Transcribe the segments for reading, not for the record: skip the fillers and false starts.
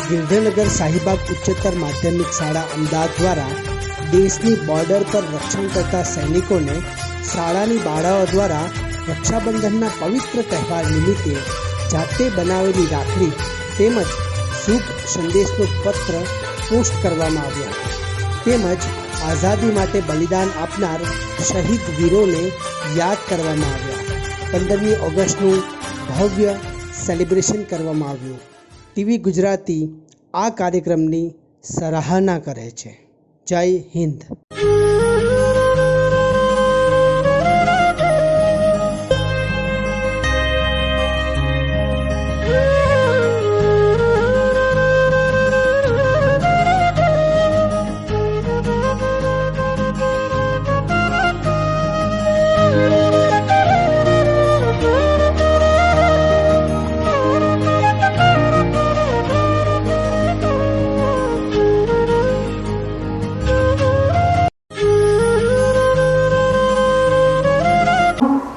गिरधरनगर शाहीबाग उच्चतर माध्यमिक शाळा अमदावाद द्वारा देशनी बॉर्डर पर रक्षण करता सैनिकोने शाळानी बाळाओ द्वारा रक्षाबंधनना पवित्र तहेवार निमित्ते जाते बनावेली राखड़ी તેમજ શુભ સંદેશનો પત્ર પોસ્ટ કરવામાં આવ્યા તેમજ આઝાદી માટે બલિદાન આપનાર શહીદ વીરોને યાદ કરવામાં આવ્યા। 15મી ઓગસ્ટનું ભવ્ય સેલિબ્રેશન કરવામાં આવ્યું। ટીવી ગુજરાતી આ કાર્યક્રમની સરાહના કરે છે। જય હિન્દ।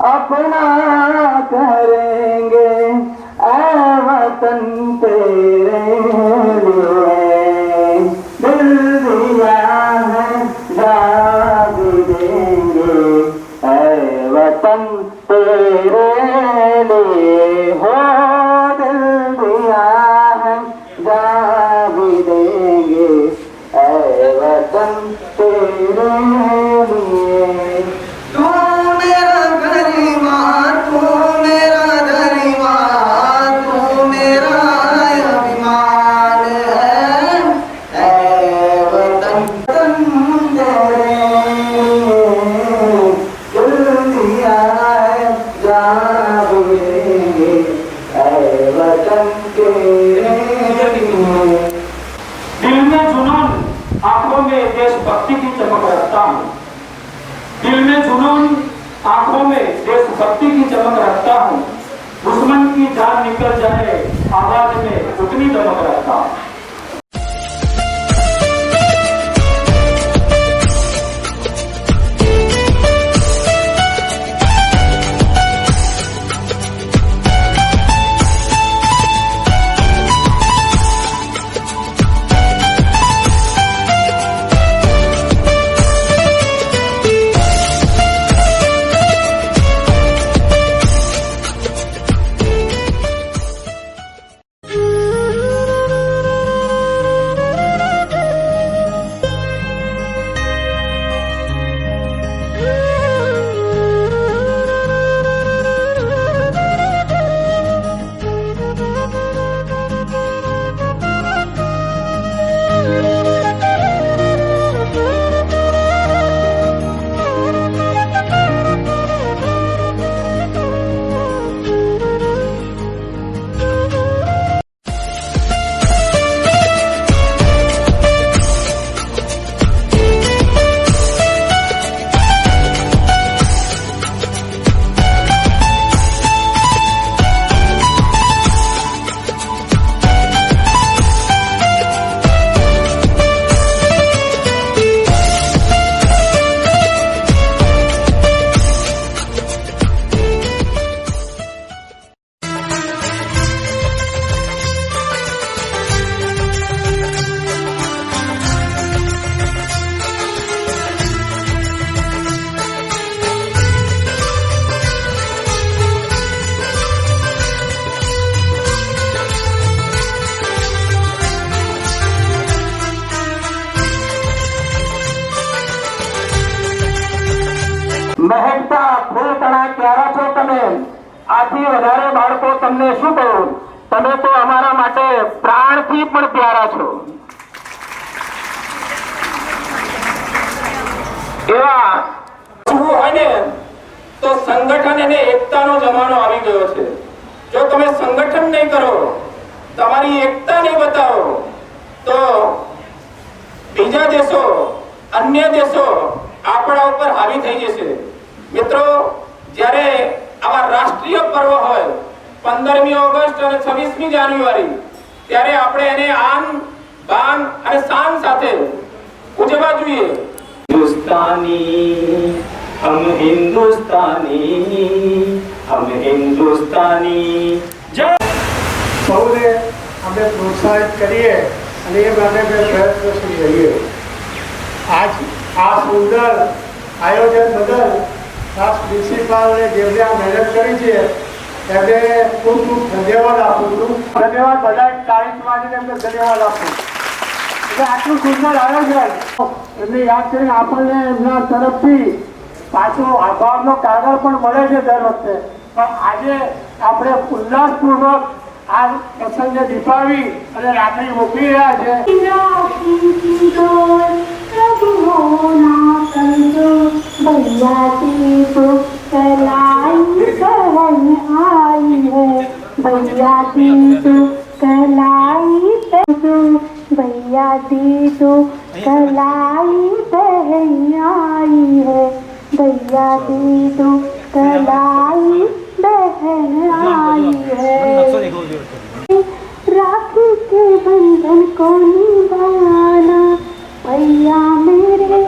अपना करेंगे ऐ वतन तेरे लिए दिल दिया है जा भी देंगे ऐ वतन तेरे लिए हो दिल दिया है जा भी देंगे ऐ वतन तेरे लिए। दिल में जुनून, आंखों में देशभक्ति की चमक रखता हूँ। दिल में जुनून, आंखों में देशभक्ति की चमक रखता हूँ। दुश्मन की जान निकल जाए आवाज में उतनी दमक रखता हूँ। મહેકતા ફૂલ તણા ક્યારા છો તમે, આથી વધારે બાળકો તમને શું કહું, તમે તો અમારા માટે પ્રાણથી પણ પ્યારા છો। એવા શું હોય ને તો સંગઠન અને એકતાનો જમાનો આવી ગયો છે। જો તમે સંગઠન નહીં કરો, તમારી એકતા નહીં બતાવો, તો બીજા દેશો, અન્ય દેશો આપણા ઉપર હાવી થઈ જશે। મિત્રો, જ્યારે આવા રાષ્ટ્રીય પર્વ હોય 15મી ઓગસ્ટ અને 26મી જાન્યુઆરી, ત્યારે આપણે એને આન બાન અને શાન સાથે ઉજવવા જોઈએ। हिंदुस्तानी हम हिंदुस्तानी जय। સૌને અમે પ્રોત્સાહિત કરીએ અને એ માટે અમે પ્રયત્નશીલ રહીએ. આજ આ સુંદર આયોજન બદલ ખાસ પ્રિન્સિપાલને જેમને આ મહેનત કરી છે એમને ખૂબ ખૂબ ધન્યવાદ આપું છું. ધન્યવાદ બધા તારીખ માટે એમને ધન્યવાદ આપું. એટલે આટલું સુંદર આયોજન એમને યાદ કરીને આપણને એમના તરફથી પાછો આભારનો કાગળ પણ મળે છે દર વખતે. પણ આજે આપણે ઉલ્લાસપૂર્વક આ પ્રસંગને દીપાવી અને રાખડી મોકલી રહ્યા છે. भैया दी तो कलाई बहन आई है, भैया दी तो कलाई बहन आई है, राखी के बंधन को निभाना भैया मेरे.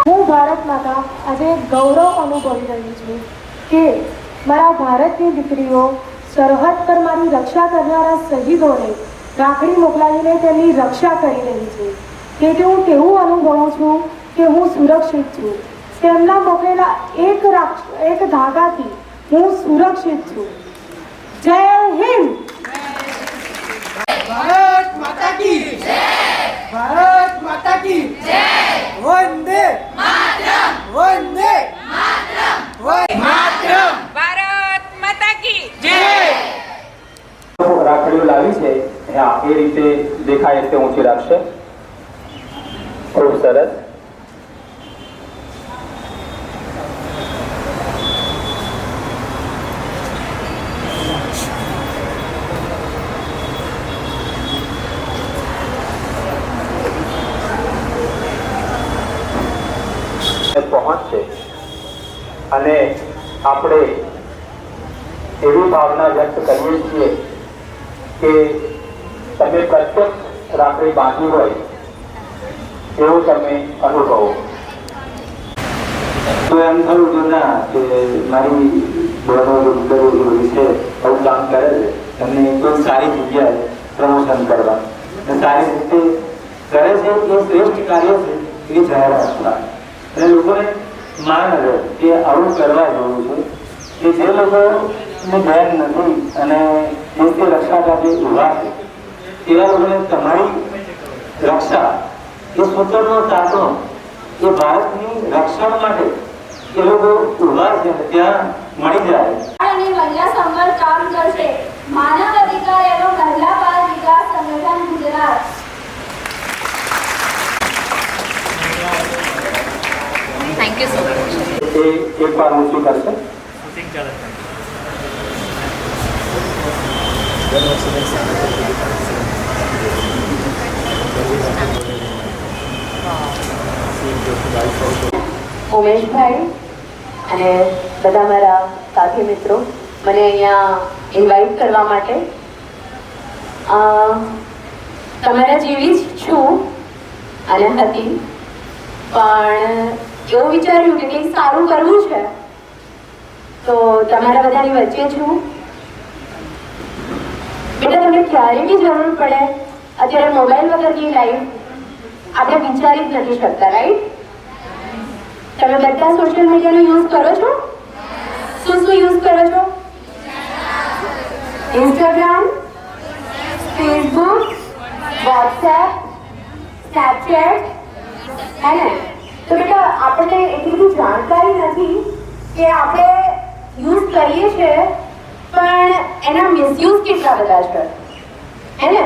હું ભારત માતા આજે ગૌરવ અનુભવી રહી છું કે મારા ભારતની દીકરીઓ સરહદ પર મારી રક્ષા કરનારા શહીદોને રાખડી મોકલાવીને તેમની રક્ષા કરી રહી છે. તેથી હું તેવું અનુભવું છું કે હું સુરક્ષિત છું. તેમના મોકલેલા એક ધાગાથી હું સુરક્ષિત છું. જય હિન્દ. भारत माता की जय, भारत माता की जय, वंदे मातरम, वंदे मातरम, वंदे मातरम, भारत माता की जय. રાખડીઓ લાવી છે હા એ રીતે દેખાય તે ઊંચી રાખશે. ખૂબ સરસ. પહોંચશે અને આપણે એવી ભાવના વ્યક્ત કરીએ છીએ કે તમે પ્રત્યક્ષ રાખડી બાંધી હોય એવું તમે અનુભવો. તો એમ થયું કે ના કે મારી બહેનો વિશે આવું કામ કરે છે એમને કોઈ સારી જગ્યાએ પ્રમોશન કરવા સારી રીતે કરે છે એ શ્રેષ્ઠ કાર્ય છે એ જાહેરાત કરવા અને લોકોને માન રહે કે આવું કરવા જેવું છે કે જે લોકોને બેન નથી અને દેશની રક્ષા માટે ઉભા છે એવા લોકોને તમારી રક્ષા એ સ્વતંત્ર તાકનો એ ભારતની રક્ષણ માટે એ લોકો ઉભા છે ત્યાં મળી જાય. અને મહિલા સંવર્ગ કામ કરશે માનવ અધિકાર એવં મહિલા બાળ વિકાસ સંગઠન Gujarat. Thank you so much. એ એક વાર ઊંચી કરશે. ઉમેશભાઈ અને બધા મારા સાથી મિત્રો મને અહીંયા ઇન્વાઇટ કરવા માટે. તમારા જેવી જ છું અને હતી પણ એવું વિચાર્યું કે કંઈક સારું કરવું છે તો તમારા બધાની વચ્ચે છું. બેટા તમને ક્યારે બી જરૂર પડે અત્યારે મોબાઈલ વગરની લાઈફ આપણે વિચારી જ નથી શકતા, રાઈટ? તમે બધા સોશિયલ મીડિયાનો યુઝ કરો છો? શું યુઝ કરો છો? ઇન્સ્ટાગ્રામ, ફેસબુક, વોટ્સએપ, સ્નેપચેટ, હે ને? તો બેટા આપણને એટલી બધી જાણકારી નથી કે આપણે યુઝ કરીએ છીએ પણ એના મિસયુઝ કેટલા બધા છે, હે ને?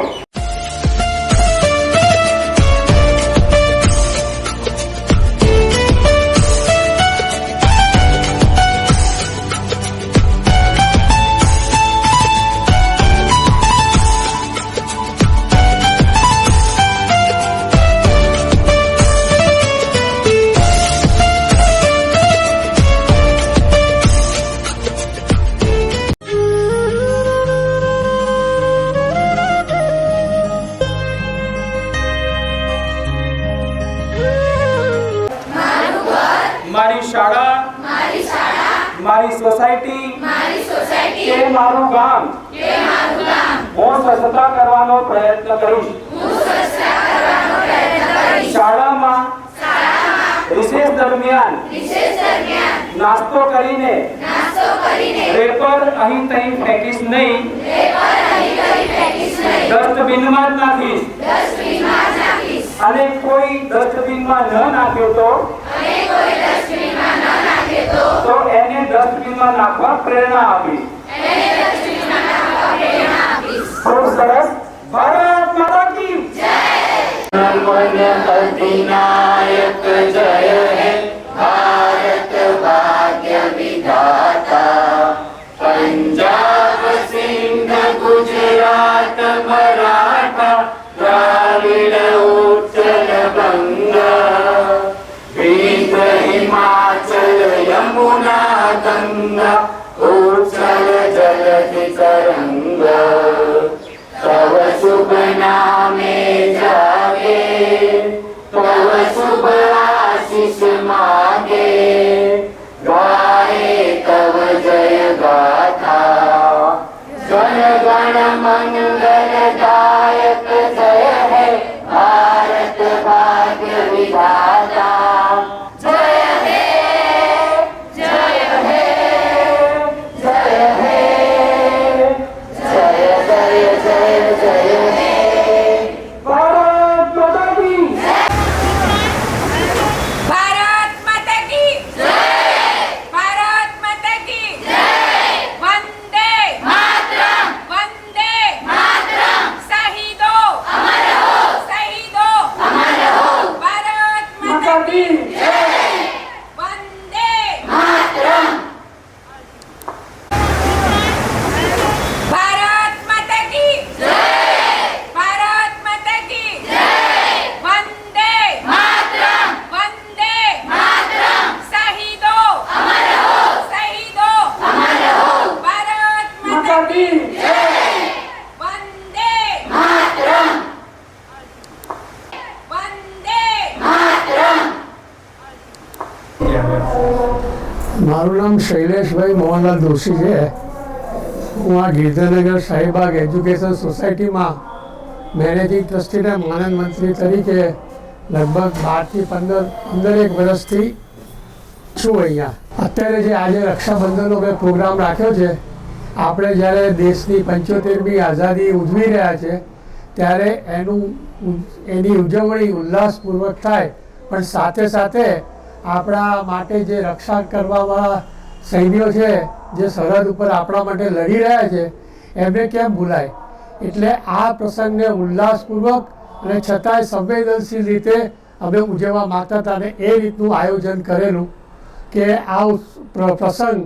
મારી સોસાયટી કે મારું ગામ હું સ્વચ્છતા કરવાનો પ્રયત્ન કરીશ. શાળામાં રિસેસ દરમિયાન નાસ્તો કરીને રેપર અહીં તહીં ફેંકીશ નહીં, ડસ્ટબિનમાં જ નાખીશ. અને કોઈ ડસ્ટબિનમાં ન નાખ્યો તો એને ડસ્ટબિનમાં નાખવા પ્રેરણા આપીશ. ખૂબ સરસ. ભારત માતા કી જય. अधिनायक जय है भारत भाग्य विधाता. पंजाब सिंध गुजरात मराठा द्राविड उत्कल बंगा विंध्य हिमाचल यमुना गंगा उत्कल जलधि तरंगा. तव शुभ नामे जागे तव शुभ आशीष मागे गाए तव जय गाथा. जन गण मंगलदायक जय है भारत भाग्य विधाता. जय हे जय हे जय हे जय जय जय जय हे. ભારત માતા કી ભારત માતા કી જય. ભારત માતા કી જય. વંદે માતરમ. વંદે માતરમ. શહીદો અમર હો. શહીદો અમર હો. ભારત માતા કી જય. વંદે માતરમ. ભારત માતા કી જય. ભારત માતા કી જય. વંદે માતરમ. વંદે માતરમ. શહીદો અમર હો. શહીદો અમર હો. ભારત માતા કી જય. વંદે માતરમ. વંદે માતરમ. મારું નામ શૈલેષભાઈ મોહનલાલ દોશી છે. હું આ ગિરધરનગર શાહીબાગ એજ્યુકેશન સોસાયટીમાં મેનેજિંગ ટ્રસ્ટી અને માનદ મંત્રી તરીકે લગભગ 12 થી 15 વર્ષથી છું અહીંયા. અત્યારે જે આજે રક્ષાબંધનનો મેં પ્રોગ્રામ રાખ્યો છે, આપણે જ્યારે દેશની 75મી આઝાદી ઉજવી રહ્યા છે ત્યારે એની ઉજવણી ઉલ્લાસપૂર્વક થાય, પણ સાથે સાથે આપણા માટે જે રક્ષા કરવાવાળા સૈન્યો છે, જે સરહદ ઉપર આપણા માટે લડી રહ્યા છે, એમને કેમ ભૂલાય. એટલે આ પ્રસંગને ઉલ્લાસપૂર્વક અને છતાંય સંવેદનશીલ રીતે અમે ઉજવવા માગતા હતા, અને એ રીતનું આયોજન કરેલું કે આ પ્રસંગ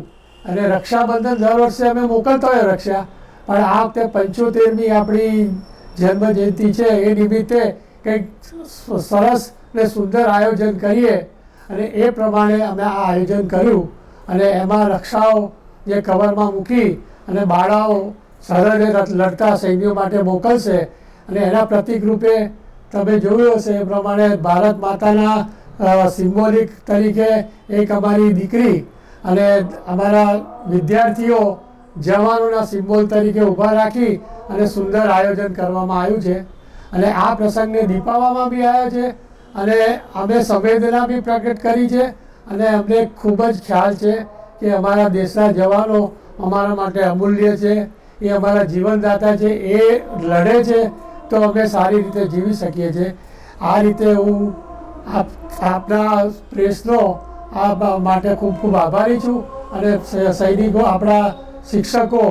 અને રક્ષાબંધન દર વર્ષે અમે મોકલતા હોય રક્ષા, પણ આ વખતે 75મી આપણી જન્મજયંતિ છે, એ નિમિત્તે કંઈક સરસ ને સુંદર આયોજન કરીએ, અને એ પ્રમાણે અમે આ આયોજન કર્યું. અને એમાં રક્ષાઓ જે કવરમાં મૂકી અને બાળાઓ સરહદે લડતા સૈન્યો માટે મોકલશે, અને એના પ્રતિક રૂપે તમે જોયું હશે એ પ્રમાણે ભારત માતાના સિમ્બોલિક તરીકે એક અમારી દીકરી અને અમારા વિદ્યાર્થીઓ જવાનોના સિમ્બોલ તરીકે ઊભા રાખી અને સુંદર આયોજન કરવામાં આવ્યું છે. અને આ પ્રસંગને દીપાવવામાં બી આવ્યો છે, અને અમે સંવેદના બી પ્રગટ કરી છે, અને અમને ખૂબ જ ખ્યાલ છે કે અમારા દેશના જવાનો અમારા માટે અમૂલ્ય છે, એ અમારા જીવનદાતા છે, એ લડે છે તો અમે સારી રીતે જીવી શકીએ છીએ. આ રીતે હું આપના પ્રેસનો આ માટે ખૂબ ખૂબ આભારી છું, અને સૈનિકો, આપણા શિક્ષકો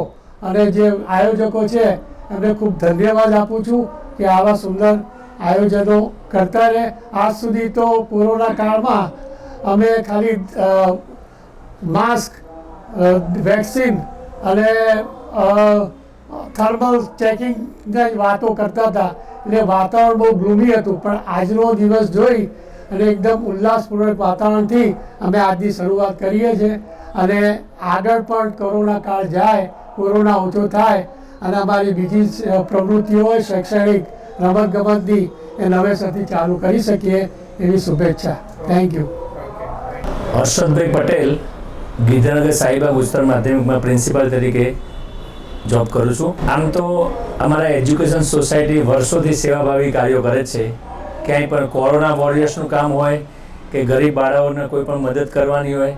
અને જે આયોજકો છે એમને ખૂબ ધન્યવાદ આપું છું કે આવા સુંદર આયોજનો કરતા રહે. આજ સુધી તો કોરોના કાળમાં અમે ખાલી માસ્ક, વેક્સિન અને થર્મલ ચેકિંગની વાતો કરતા હતા, એટલે વાતાવરણ બહુ ગ્લુમી હતું. પણ આજનો દિવસ જોઈ અને એકદમ ઉલ્લાસપૂર્વક વાતાવરણથી અમે આજની શરૂઆત કરીએ છીએ, અને આગળ પણ કોરોના કાળ જાય, કોરોના ઓછો થાય અને અમારી બીજી પ્રવૃત્તિઓ હોય શૈક્ષણિક, રમતગમતની, એ નવેસરથી ચાલુ કરી શકીએ એવી શુભેચ્છા. Thank you. હર્ષદભાઈ પટેલ, ગીરધરનગર સાઈબાગ ઉચ્ચતર માધ્યમિકમાં પ્રિન્સિપાલ તરીકે જોબ કરું છું. આમ તો અમારા એજ્યુકેશન સોસાયટી વર્ષોથી સેવાભાવી કાર્યો કરે છે. ક્યાંય પણ કોરોના વોરિયર્સનું કામ હોય કે ગરીબ બાળાઓને કોઈ પણ મદદ કરવાની હોય.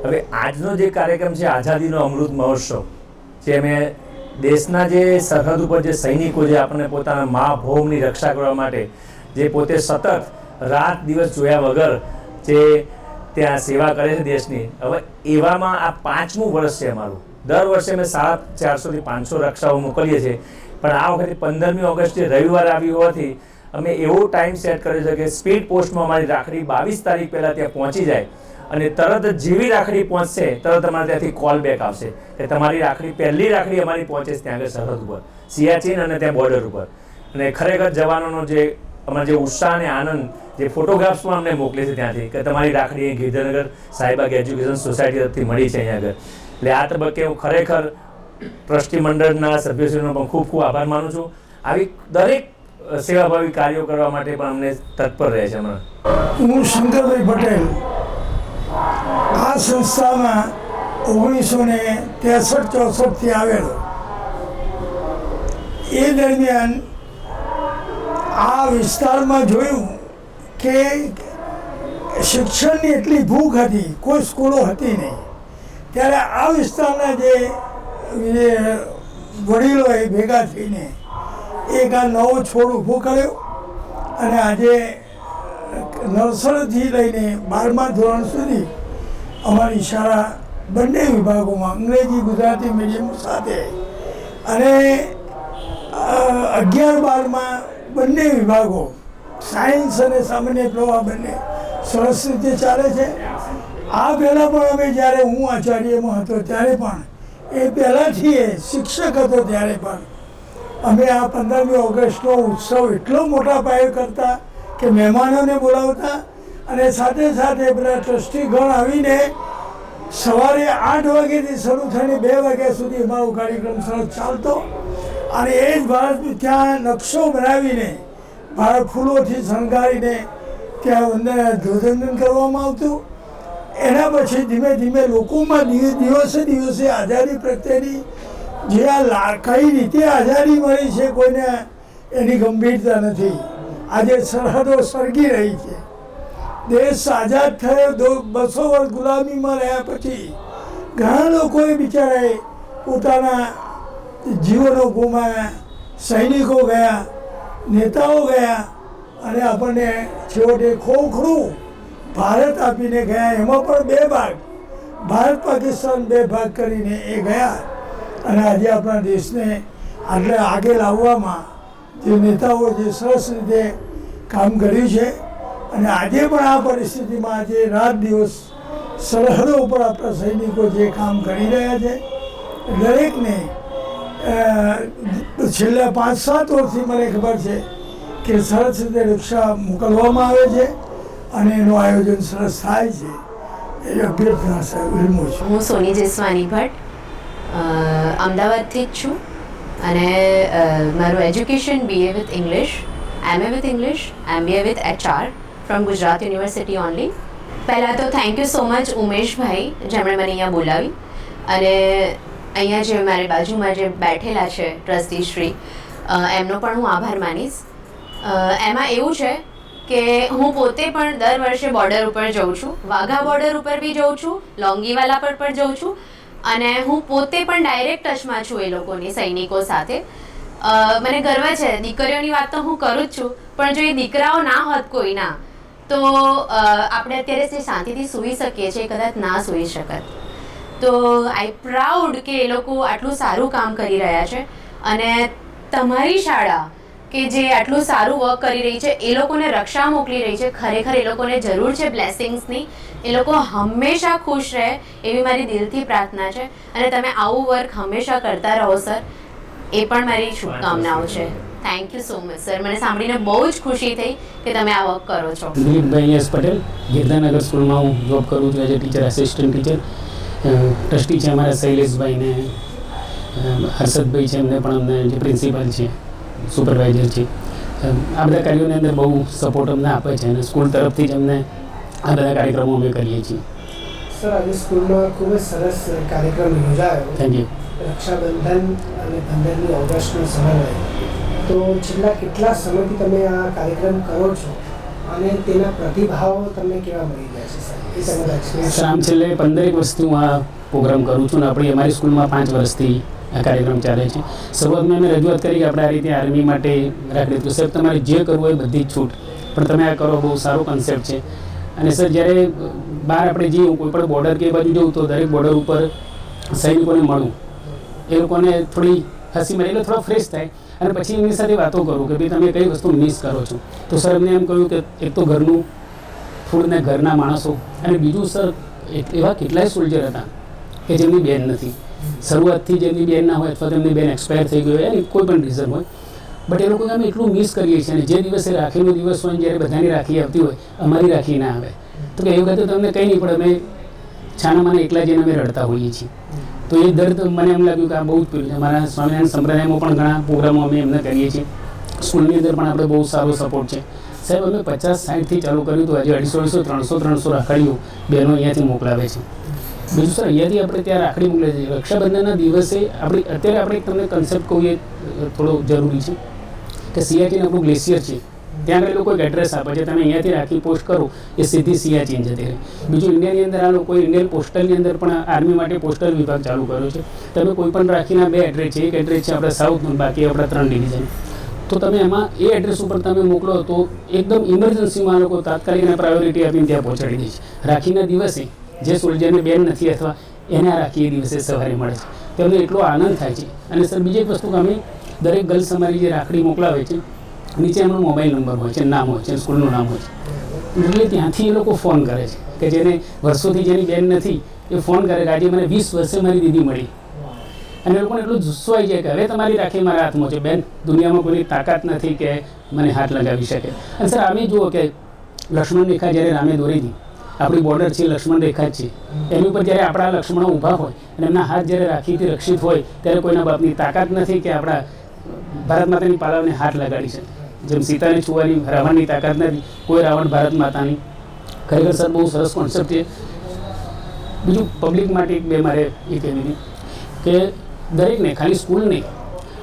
હવે આજનો જે કાર્યક્રમ છે આઝાદીનો અમૃત મહોત્સવ, જે અમે દેશના જે સરહદ ઉપર જે સૈનિકો જે આપણને પોતાના મા ભૌમની રક્ષા કરવા માટે જે પોતે સતત રાત દિવસ જોયા વગર જે ત્યાં સેવા કરે છે દેશની, હવે એવામાં આ 5મું વર્ષ છે અમારું. દર વર્ષે અમે 450 થી 500 રક્ષાઓ મોકલીએ છીએ, પણ આ વખતે 15મી ઓગસ્ટે રવિવાર આવી હોવાથી અમે એવો ટાઈમ સેટ કર્યો છે કે સ્પીડ પોસ્ટમાં અમારી રાખડી 22 તારીખ પહેલાં ત્યાં પહોંચી જાય અને તરત જ જેવી રાખડી પહોંચશે તરત અમારે ત્યાંથી કોલ બેક આવશે કે તમારી રાખડી પહેલી રાખડી અમારી પહોંચે છે ત્યાં આગળ સરહદ ઉપર સિયાચીન અને ત્યાં બોર્ડર ઉપર. અને ખરેખર જવાનોનો જે અમારો જે ઉત્સાહ અને આનંદ, જે ફોટોગ્રાફ્સ પણ અમને મોકલે છે ત્યાંથી કે તમારી રાખડી અહીં ગીરધરનગર સાઈબાગ એજ્યુકેશન સોસાયટી તરફથી મળી છે અહીંયા આગળ. એટલે આ તબક્કે હું ખરેખર ટ્રસ્ટી મંડળના સભ્યશ્રીનો પણ ખૂબ ખૂબ આભાર માનું છું. આવી દરેક સેવાભાવી કાર્યો કરવા માટે પણ અમને તત્પર રહે છે હમણાં. હું શંકરભાઈ પટેલ આ સંસ્થામાં 1963-64થી આવેલો. એ દરમિયાન આ વિસ્તારમાં જોયું કે શિક્ષણની એટલી ભૂખ હતી, કોઈ સ્કૂલો હતી નહીં. ત્યારે આ વિસ્તારના જે વડીલોએ ભેગા થઈને એક આ નવો છોડ ઊભો કર્યો અને આજે નર્સરીથી લઈને 12મા ધોરણ સુધી અમારી શાળા બંને વિભાગોમાં અંગ્રેજી ગુજરાતી મીડિયમ સાથે અને 11-12માં બંને વિભાગો સાયન્સ અને સામાન્ય પ્રવાહ બંને સરસ રીતે ચાલે છે. આ પહેલાં પણ અમે જ્યારે હું આચાર્યમાં હતો ત્યારે પણ એ પહેલાંથી શિક્ષક હતો ત્યારે પણ અમે આ 15મી ઓગસ્ટનો ઉત્સવ એટલો મોટા પાયે કરતા કે મહેમાનોને બોલાવતા અને સાથે સાથે બધા ટ્રસ્ટીગણ આવીને સવારે 8 વાગ્યાથી શરૂ થઈને 2 વાગ્યા સુધી અમારો કાર્યક્રમ સરસ ચાલતો. અને એ જ ભારત ત્યાં નકશો બનાવીને ભારત ફૂલોથી શણગારીને ત્યાં ધ્વજવંદન કરવામાં આવતું. એના પછી ધીમે ધીમે લોકોમાં દિવસે દિવસે આઝાદી પ્રત્યેની જે આ કઈ રીતે આઝાદી મળી છે કોઈને એની ગંભીરતા નથી. આજે સરહદો સળગી રહી છે. દેશ આઝાદ થયો 200 વર્ષ ગુલામીમાં રહ્યા પછી ઘણા લોકોએ બિચારાએ પોતાના જીવનો ગુમાવ્યા, સૈનિકો ગયા, નેતાઓ ગયા અને આપણને છેવટે ખોખરું ભારત આપીને ગયા. એમાં પણ 2 ભાગ, ભારત પાકિસ્તાન 2 ભાગ કરીને એ ગયા. અને આજે આપણા દેશને આટલે આગળ લાવવામાં જે નેતાઓ જે સરસ રીતે કામ કર્યું છે અને આજે પણ આ પરિસ્થિતિમાં આજે રાત દિવસ સરહદો ઉપર આપણા સૈનિકો જે કામ કરી રહ્યા છે, દરેકને છેલ્લા 5-7 વર્ષથી મને ખબર છે કે સરસ રીતે રક્ષા મોકલવામાં આવે છે અને એનું આયોજન સરસ થાય છે. એ અભ્યર્થના વિરમું છું. હું સોની જેસવાની ભટ્ટ અમદાવાદથી જ છું અને મારું education BA with English, MA with English, MBA with HR from Gujarat university only. પહેલાં તો thank you so much Umeshbhai જેમણે મને અહીંયા બોલાવી અને અહીંયા જે મારી બાજુમાં જે બેઠેલા છે ટ્રસ્ટીશ્રી એમનો પણ હું આભાર માનીશ. એમાં એવું છે કે હું પોતે પણ દર વર્ષે બોર્ડર ઉપર જઉં છું, વાઘા બોર્ડર ઉપર બી જઉં છું, લોંગીવાલા પર પણ જઉં છું અને હું પોતે પણ ડાયરેક્ટ ટચમાં છું એ લોકોની સૈનિકો સાથે. મને ગર્વ છે, દીકરીઓની વાત તો હું કરું જ છું, પણ જો એ દીકરાઓ ના હોત કોઈના તો આપણે અત્યારે જે શાંતિથી સૂઈ શકીએ છીએ કદાચ ના સૂઈ શકત. તો આઈ પ્રાઉડ કે એ લોકો આટલું સારું કામ કરી રહ્યા છે અને તમારી શાળા કે જે આટલું સારું વર્ક કરી રહી છે, એ લોકોને રક્ષા મોકલી રહી છે. ખરેખર એ લોકોને જરૂર છે બ્લેસિંગ્સની. એ લોકો હંમેશા ખુશ રહે એવી મારી દિલથી પ્રાર્થના છે અને તમે આવું વર્ક હંમેશા કરતા રહો સર, એ પણ મારી શુભકામનાઓ છે. Thank you so much sir. મને સાંભળીને બહુ જ ખુશી થઈ કે તમે આ વર્ક કરો છો. દિલીપભાઈ એસ પટેલ, ગીરધરનગર સ્કૂલમાં હું જોબ કરું છું as a teacher, assistant teacher. Trustee છે અમારા શૈલેષભાઈને, હર્ષદભાઈ છે, એમને પણ અમને જે પ્રિન્સિપાલ છે, સુપરવાઇઝર છે, આ બધા કાર્યોની અંદર બહુ સપોર્ટ અમને આપે છે અને સ્કૂલ તરફથી જ અમને આ બધા કાર્યક્રમો અમે કરીએ છીએ. સર આજે સ્કૂલમાં ખૂબ જ સરસ કાર્યક્રમ યોજાયો. Thank you. રક્ષાબંધન અને 15મી ઓગસ્ટનો સમન્વય. તો છેલ્લા કેટલા સમયથી તમે આ કાર્યક્રમ કરો છો અને તેના પ્રતિભાવો તમને કેવા મળી રહ્યા છે સર? એ તમારા એક્સપિરિયન્સ. સર આમ છેલ્લે 15 વર્ષથી હું આ પ્રોગ્રામ કરું છું ને અમારી સ્કૂલમાં 5 વર્ષથી આ કાર્યક્રમ ચાલે છે. શરૂઆતમાં અમે રજૂઆત કરી કે આપણે આ રીતે આર્મી માટે રાખડી તો સાહેબ તમારે જે કરવું હોય બધી જ છૂટ, પણ તમે આ કરો, બહુ સારો કન્સેપ્ટ છે. અને સર જ્યારે બહાર આપણે જઈએ, કોઈ પણ બોર્ડર કે બાજુ જવું તો દરેક બોર્ડર ઉપર સૈનિકોને મળું, એ લોકોને થોડી હસી મળે એટલે થોડો ફ્રેશ થાય અને પછી એમની સાથે વાતો કરું કે ભાઈ તમે કઈ વસ્તુ મિસ કરો છો. તો સર એમને એમ કહ્યું કે એક તો ઘરનું ફૂડ ને ઘરના માણસો, અને બીજું સર એવા કેટલાય સોલ્જર હતા કે જેમની બેન નથી, શરૂઆતથી જેમની બેન ના હોય અથવા તેમની બેન એક્સપાયર થઈ ગઈ હોય, એની કોઈ પણ રીઝન હોય, બટ એ લોકો અમે એટલું મિસ કરીએ છીએ. અને જે દિવસે રાખીનો દિવસ હોય, જ્યારે બધાની રાખી આવતી હોય, અમારી રાખી ના આવે તો કે એ વખતે તમને કંઈ નહીં, પણ અમે છાના માના એકલા જઈને અમે રડતા હોઈએ છીએ. તો એ દર્દ મને એમ લાગ્યું કે આ બહુ જ પેલું છે. અમારા સ્વામિનારાયણ સંપ્રદાયમાં પણ ઘણા પ્રોગ્રામો અમે એમને કરીએ છીએ. સ્કૂલની અંદર પણ આપણે બહુ સારો સપોર્ટ છે સાહેબ. અમે 50-60થી ચાલુ કર્યું હતું, આજે 250-300 રાખડીઓ બહેનો અહીંયાથી મોકલાવે છે. બીજું સર અહીંયાથી આપણે ત્યાં રાખડી મોકલે છે. રક્ષાબંધનના દિવસે અત્યારે આપણે તમને કન્સેપ્ટ કહું એ થોડો જરૂરી છે કે સિયાચીન આપણું ગ્લેશિયર છે, ત્યાં આગળ લોકો એક એડ્રેસ આપે છે, તમે અહીંયાથી રાખી પોસ્ટ કરો એ સીધી સિયાચીન જતી રહે. બીજું ઇન્ડિયાની અંદર આ લોકોએ ઇન્ડિયન પોસ્ટલની અંદર પણ આર્મી માટે પોસ્ટલ વિભાગ ચાલુ કર્યો છે. તમે કોઈ પણ રાખીના 2 એડ્રેસ છે, એક એડ્રેસ છે આપણા સાઉથનું, બાકી આપણા 3 ડિવિઝન. તો તમે એમાં એ એડ્રેસ ઉપર તમે મોકલો તો એકદમ ઇમરજન્સીમાં આ લોકો તાત્કાલિક પ્રાયોરિટી આપીને ત્યાં પહોંચાડી દે છે. રાખીના દિવસે જે સોલ્જરને બેન નથી અથવા એને આ રાખી એ દિવસે સવારે મળે છે, તેમને એટલો આનંદ થાય છે. અને સર બીજી એક વસ્તુ કે અમે દરેક ગર્લ્સ અમારી જે રાખડી મોકલાવે છે, નીચે એમનો મોબાઈલ નંબર હોય છે, નામ હોય છે, સ્કૂલનું નામ હોય છે, એટલે ત્યાંથી એ લોકો ફોન કરે છે કે જેને વર્ષોથી જેની બેન નથી એ ફોન કરે કે આજે મને 20 વર્ષે મારી દીદી મળી. અને એ લોકોને એટલું જુસ્સો આવી જાય કે હવે તમારી રાખી મારા હાથમાં છે, બેન દુનિયામાં કોઈની તાકાત નથી કે મને હાથ લગાવી શકે. અને સર અમે જુઓ કે લક્ષ્મણ રેખા જ્યારે રામે દોરી હતી, આપણી બોર્ડર છે લક્ષ્મણ રેખા જ છે, એની ઉપર જ્યારે આપણા લક્ષ્મણો ઊભા હોય અને એમના હાથ જ્યારે રાખીથી રક્ષિત હોય, ત્યારે કોઈના બાપની તાકાત નથી કે આપણા ભારત માતાની પાલવને હાથ લગાડી શકે. જેમ સીતાને છુવાની રાવણની તાકાત નથી, કોઈ રાવણ ભારત માતાની. ખરેખર સર બહુ સરસ કોન્સેપ્ટ છે. બીજું પબ્લિક માટે બે મારે એ કહેવી હતી કે દરેકને, ખાલી સ્કૂલ નહીં,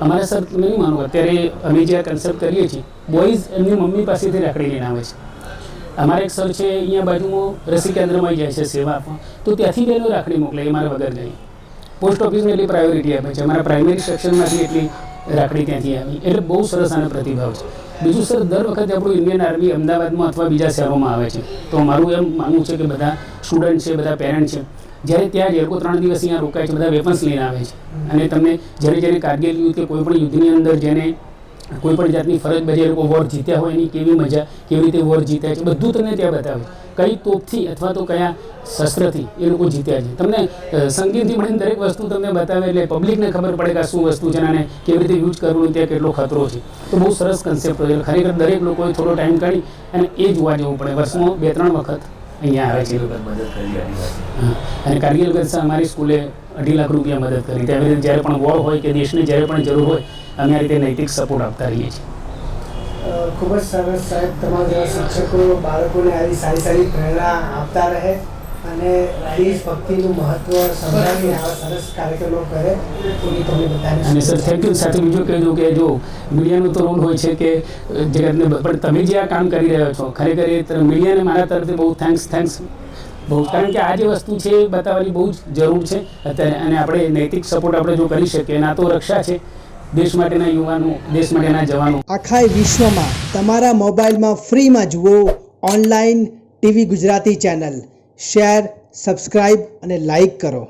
અમારા સર તમે નહીં માનો, અત્યારે અમે જે આ કન્સેપ્ટ કરીએ છીએ, બોયઝ એમની મમ્મી પાસેથી રાખડી લઈને આવે છે. અમારા એક સર છે અહીંયા બાજુમાં રસી કેન્દ્રમાં જાય છે સેવા આપવા, તો ત્યાંથી બહેનો રાખડી મોકલે એ મારા વગર જાય. પોસ્ટ ઓફિસને એટલી પ્રાયોરિટી આપે છે, અમારા પ્રાઇમરી સેક્શનમાંથી એટલી રાખડી ત્યાંથી આવી, એટલે બહુ સરસ આનો પ્રતિભાવ છે. બીજું સર દર વખતે આપણું ઇન્ડિયન આર્મી અમદાવાદમાં અથવા બીજા શહેરોમાં આવે છે, તો મારું એમ માનવું છે કે બધા સ્ટુડન્ટ છે, બધા પેરેન્ટ છે, જ્યારે ત્યાં જે લોકો 3 દિવસ અહીંયા રોકાય છે, બધા વેપન્સ લઈને આવે છે. અને તમને જ્યારે કારગિલ યુદ્ધ કે કોઈ પણ યુદ્ધની અંદર જેને કોઈ પણ જાતની ફરજ બજાવી લોકો વોર જીત્યા હોય એની કેવી મજા, કેવી રીતે વોર જીત્યા છે, બધું તમને ત્યાં બતાવે. કઈ તોપથી અથવા તો કયા શસ્ત્રથી એ લોકો જીત્યા છે, તમને સંગીતથી મળીને દરેક વસ્તુ તમને બતાવે, એટલે પબ્લિકને ખબર પડે કે આ શું વસ્તુ છે અને કેવી રીતે યુઝ કરવું, ત્યાં કેટલો ખતરો છે. તો બહુ સરસ કન્સેપ્ટ છે. ખરેખર દરેક લોકોએ થોડો ટાઈમ કાઢી અને એ જોવા જવું પડે. વર્ષમાં 2-3 વખત અહીંયા આવે છે. અને કારગિલ ગરસા અમારી સ્કૂલે 2.5 લાખ રૂપિયા મદદ કરી. તેવી રીતે જ્યારે પણ વોર હોય કે દેશને જ્યારે પણ જરૂર હોય, અમે આ રીતે નૈતિક સપોર્ટ આપતા રહીએ છીએ. ખૂબ જ સરસ સાહેબ. તમારા જેવા શિક્ષકો બાળકોને આવી સારી પ્રેરણા આપતા રહે અને દેશભક્તિનું મહત્વ સમજાવીને આવા સરસ કાર્યક્રમો કરે એની તમને બધાને. અને સર થેન્ક યુ. સાથે બીજું કહેજો કે જો મીડિયાનો તો રોલ હોય છે કે જગતને, પણ તમે જે આ કામ કરી રહ્યા છો ખરેખર એ મીડિયાને મારા તરફથી બહુ થેન્ક્સ બહુ, કારણ કે આ જે વસ્તુ છે એ બતાવવાની બહુ જ જરૂર છે અત્યારે. અને આપણે નૈતિક સપોર્ટ આપણે જો કરી શકીએ, ના તો રક્ષા છે દેશ માટેના યુવાનો, દેશ માટેના જવાનો. આખા વિશ્વમાં તમારા મોબાઈલમાં ફ્રીમાં જુઓ online TV Gujarati channel. Share, subscribe અને લાઇક કરો.